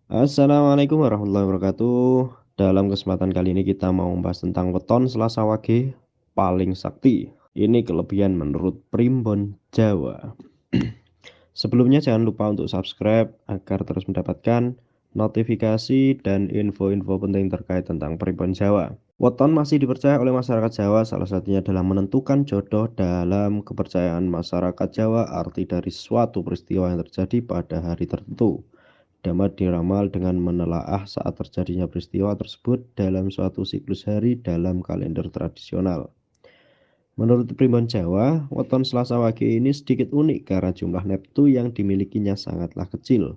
Assalamualaikum warahmatullahi wabarakatuh. Dalam kesempatan kali ini kita mau membahas tentang weton Selasa Wage paling sakti. Ini kelebihan menurut Primbon Jawa. Sebelumnya jangan lupa untuk subscribe agar terus mendapatkan notifikasi dan info-info penting terkait tentang Primbon Jawa. Weton masih dipercaya oleh masyarakat Jawa, salah satunya dalam menentukan jodoh. Dalam kepercayaan masyarakat Jawa, arti dari suatu peristiwa yang terjadi pada hari tertentu dapat diramal dengan menelaah saat terjadinya peristiwa tersebut dalam suatu siklus hari dalam kalender tradisional. Menurut Primbon Jawa, weton Selasa Wage ini sedikit unik karena jumlah neptu yang dimilikinya sangatlah kecil.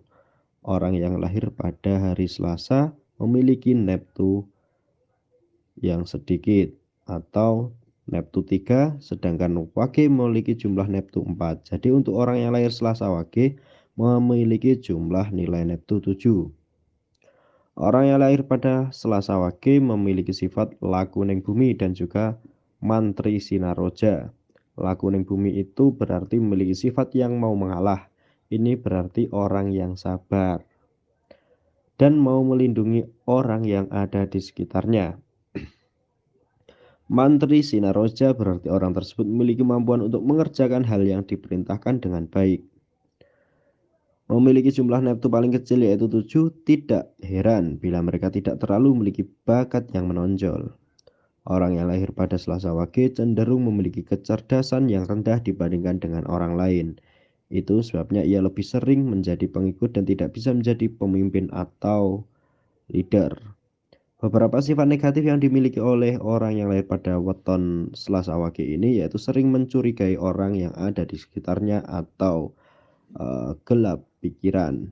Orang yang lahir pada hari Selasa memiliki neptu yang sedikit atau neptu 3, sedangkan Wage memiliki jumlah neptu 4. Jadi untuk orang yang lahir Selasa Wage memiliki jumlah nilai neptu 7. Orang yang lahir pada Selasa Wage memiliki sifat laku ning bumi dan juga mantri sinaroja. Laku ning bumi itu berarti memiliki sifat yang mau mengalah. Ini berarti orang yang sabar dan mau melindungi orang yang ada di sekitarnya. Mantri sinaroja berarti orang tersebut memiliki kemampuan untuk mengerjakan hal yang diperintahkan dengan baik. Memiliki jumlah neptu paling kecil yaitu 7, tidak heran bila mereka tidak terlalu memiliki bakat yang menonjol. Orang yang lahir pada Selasa Wage cenderung memiliki kecerdasan yang rendah dibandingkan dengan orang lain. Itu sebabnya ia lebih sering menjadi pengikut dan tidak bisa menjadi pemimpin atau leader. Beberapa sifat negatif yang dimiliki oleh orang yang lahir pada weton Selasa Wage ini yaitu sering mencurigai orang yang ada di sekitarnya atau gelap pikiran,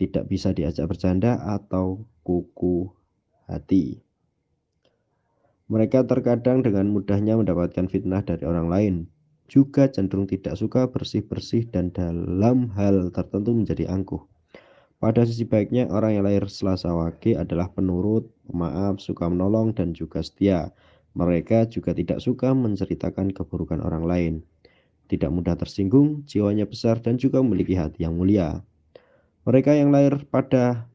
tidak bisa diajak bercanda atau kuku hati. Mereka terkadang dengan mudahnya mendapatkan fitnah dari orang lain. Juga cenderung tidak suka bersih-bersih dan dalam hal tertentu menjadi angkuh. Pada sisi baiknya, orang yang lahir Selasa Wage adalah penurut, pemaaf, suka menolong, dan juga setia. Mereka juga tidak suka menceritakan keburukan orang lain. Tidak mudah tersinggung, jiwanya besar, dan juga memiliki hati yang mulia. Mereka yang lahir pada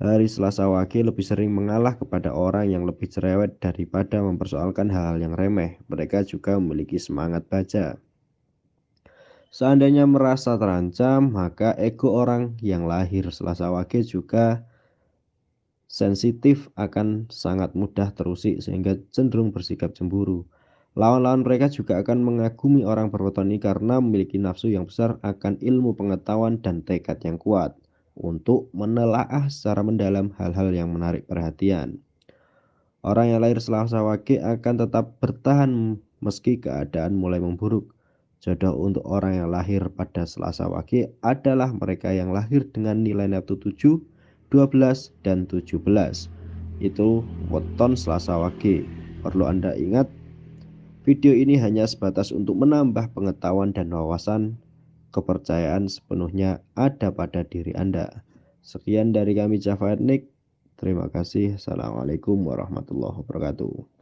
hari Selasa Wage lebih sering mengalah kepada orang yang lebih cerewet daripada mempersoalkan hal-hal yang remeh. Mereka juga memiliki semangat baja. Seandainya merasa terancam, maka ego orang yang lahir Selasa Wage juga sensitif, akan sangat mudah terusik sehingga cenderung bersikap cemburu. Lawan-lawan mereka juga akan mengagumi orang berweton ini karena memiliki nafsu yang besar akan ilmu pengetahuan dan tekad yang kuat untuk menelaah secara mendalam hal-hal yang menarik perhatian. Orang yang lahir Selasa Wage akan tetap bertahan meski keadaan mulai memburuk. Jodoh untuk orang yang lahir pada Selasa Wage adalah mereka yang lahir dengan nilai neptu 7, 12, dan 17. Itu weton Selasa Wage. Perlu Anda ingat, video ini hanya sebatas untuk menambah pengetahuan dan wawasan. Kepercayaan sepenuhnya ada pada diri Anda. Sekian dari kami Java Etnik. Terima kasih. Assalamualaikum warahmatullahi wabarakatuh.